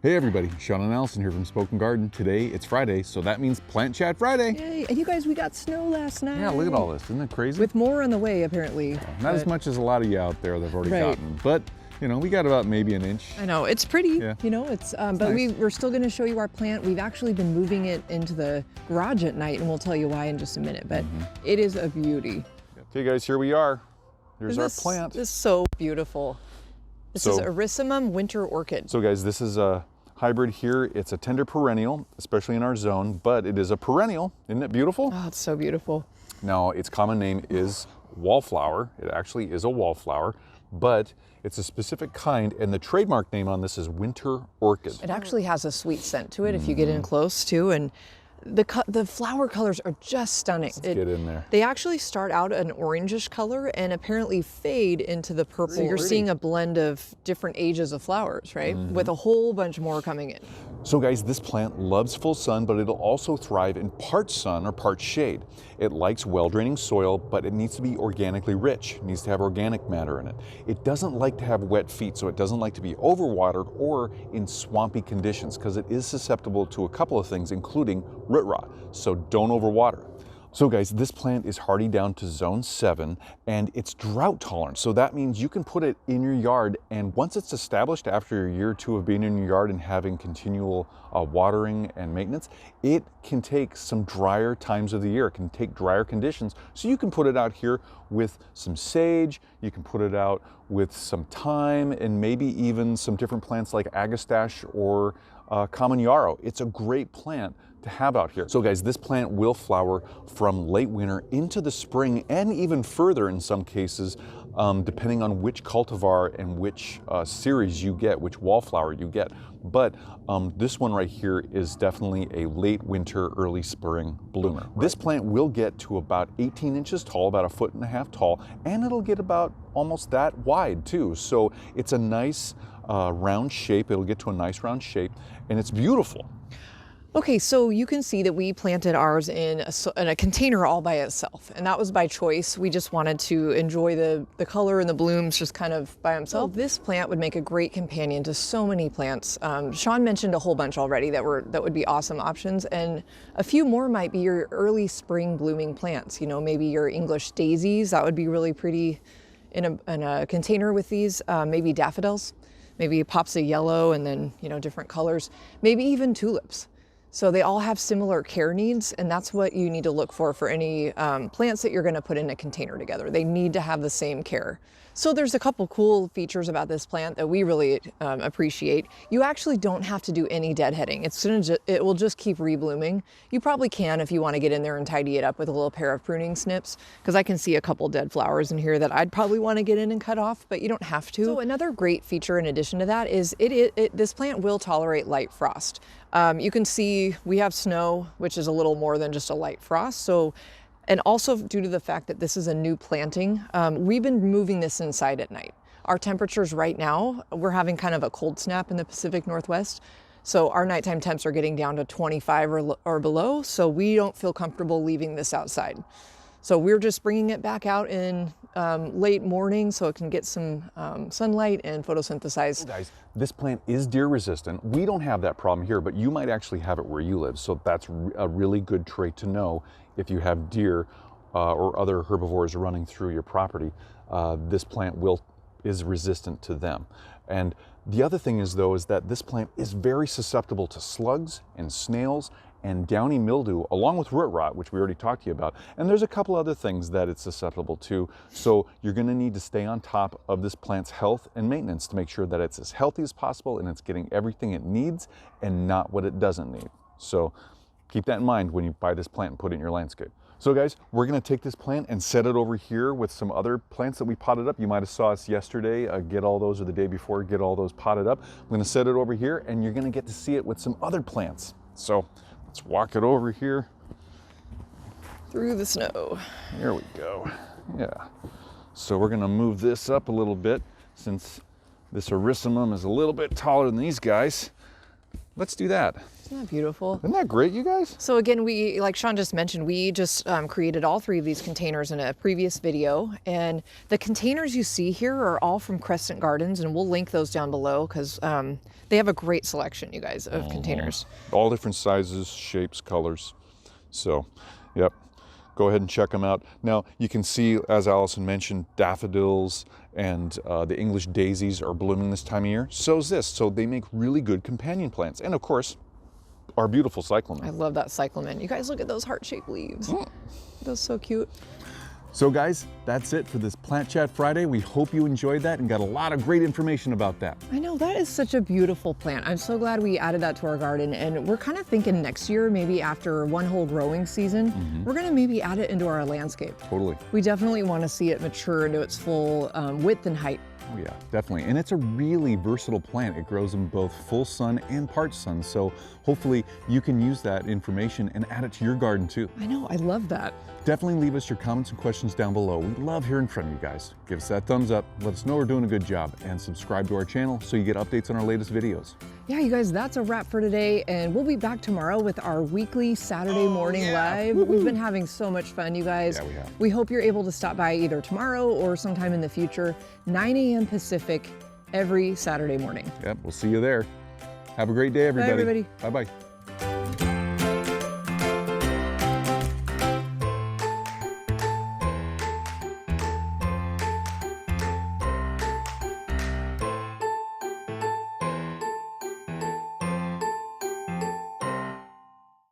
Hey everybody, Sean and Allison here from Spoken Garden. Today it's Friday, so that means Plant Chat Friday. Yay, and you guys, we got snow last night. Yeah, look at all this, isn't it crazy? With more on the way, apparently. Not as much as a lot of you out there that have already gotten, but you know, we got about maybe an inch. I know, it's pretty, Yeah. you know, it's but nice. we're still gonna show you our plant. We've actually been moving it into the garage at night, and we'll tell you why in just a minute, but it is a beauty. Okay guys, here we are. There's our plant. This is so beautiful. This is Erysimum Winter Orchid. So guys, this is a hybrid here. It's a tender perennial, especially in our zone, but it is a perennial. Isn't it beautiful? Oh, it's so beautiful. Now, its common name is wallflower. It actually is a wallflower, but it's a specific kind, and the trademark name on this is Winter Orchid. It actually has a sweet scent to it if you get in close too, and the flower colors are just stunning. Let's get in there. They actually start out an orangish color and apparently fade into the purple. So you're seeing a blend of different ages of flowers, right? With a whole bunch more coming in. So guys, this plant loves full sun, but it'll also thrive in part sun or part shade. It likes well-draining soil, but it needs to be organically rich. It needs to have organic matter in it. It doesn't like to have wet feet, so it doesn't like to be overwatered or in swampy conditions, because it is susceptible to a couple of things, including root rot. So don't overwater. So guys, this plant is hardy down to zone 7 and it's drought tolerant. So that means you can put it in your yard, and once it's established after a year or two of being in your yard and having continual watering and maintenance, it can take some drier times of the year. It can take drier conditions. So you can put it out here with some sage, you can put it out with some thyme, and maybe even some different plants like agastache or common yarrow. It's a great plant to have out here. So guys, this plant will flower from late winter into the spring and even further in some cases, depending on which cultivar and which series you get, which wallflower you get. But this one right here is definitely a late winter, early spring bloomer. Right. This plant will get to about 18 inches tall, about 1.5 feet tall, and it'll get about almost that wide too. So it's a nice round shape. It'll get to a nice round shape, and it's beautiful. Okay, so you can see that we planted ours in a container all by itself, and that was by choice. We just wanted to enjoy the color and the blooms just kind of by themselves. This plant would make a great companion to so many plants. Sean mentioned a whole bunch already that would be awesome options, and a few more might be your early spring blooming plants. You know, maybe your English daisies, that would be really pretty in a container with these. Maybe daffodils, maybe pops of yellow and then, you know, different colors. Maybe even tulips. So they all have similar care needs, and that's what you need to look for any plants that you're going to put in a container together. They need to have the same care. So there's a couple cool features about this plant that we really appreciate. You actually don't have to do any deadheading. It will just keep reblooming. You probably can if you want to get in there and tidy it up with a little pair of pruning snips, because I can see a couple dead flowers in here that I'd probably want to get in and cut off, but you don't have to. So another great feature in addition to that is this plant will tolerate light frost. You can see we have snow, which is a little more than just a light frost. So, and also due to the fact that this is a new planting, we've been moving this inside at night. Our temperatures right now, we're having kind of a cold snap in the Pacific Northwest. So our nighttime temps are getting down to 25 or below. So we don't feel comfortable leaving this outside. So we're just bringing it back out in late morning so it can get some sunlight and photosynthesize. Guys, this plant is deer resistant. We don't have that problem here, but you might actually have it where you live. So that's a really good trait to know if you have deer or other herbivores running through your property. This plant is resistant to them. And the other thing is though, is that this plant is very susceptible to slugs and snails and downy mildew, along with root rot, which we already talked to you about. And there's a couple other things that it's susceptible to. So you're gonna need to stay on top of this plant's health and maintenance to make sure that it's as healthy as possible and it's getting everything it needs and not what it doesn't need. So keep that in mind when you buy this plant and put it in your landscape. So guys, we're gonna take this plant and set it over here with some other plants that we potted up. You might've saw us yesterday get all those, or the day before, get all those potted up. I'm gonna set it over here and you're gonna get to see it with some other plants. So let's walk it over here. Through the snow. Here we go. Yeah. So we're gonna move this up a little bit since this Erysimum is a little bit taller than these guys. let's do that. Isn't that beautiful? Isn't that great, you guys? So again, we, like Sean just mentioned, we just created all 3 of these containers in a previous video. And the containers you see here are all from Crescent Gardens, and we'll link those down below because they have a great selection, you guys, of containers. All different sizes, shapes, colors. So, yep, go ahead and check them out. Now, you can see, as Allison mentioned, daffodils and the English daisies are blooming this time of year. So is this. So they make really good companion plants. And of course, our beautiful cyclamen. I love that cyclamen. You guys look at those heart-shaped leaves. Those so cute. So guys, that's it for this Plant Chat Friday. We hope you enjoyed that and got a lot of great information about that. I know, that is such a beautiful plant. I'm so glad we added that to our garden, and we're kind of thinking next year, maybe after one whole growing season, we're gonna maybe add it into our landscape. Totally. We definitely want to see it mature into its full width and height. Oh yeah, definitely. And it's a really versatile plant. It grows in both full sun and part sun. So hopefully you can use that information and add it to your garden too. I know, I love that. Definitely leave us your comments and questions down below. We love hearing from you guys. Give us that thumbs up, let us know we're doing a good job, and subscribe to our channel so you get updates on our latest videos. Yeah, you guys, that's a wrap for today, and we'll be back tomorrow with our weekly Saturday morning live. We've been having so much fun, you guys. Yeah, we have. We hope you're able to stop by either tomorrow or sometime in the future, 9 a.m. Pacific, every Saturday morning. Yep, we'll see you there. Have a great day, everybody. Bye, everybody. Bye-bye.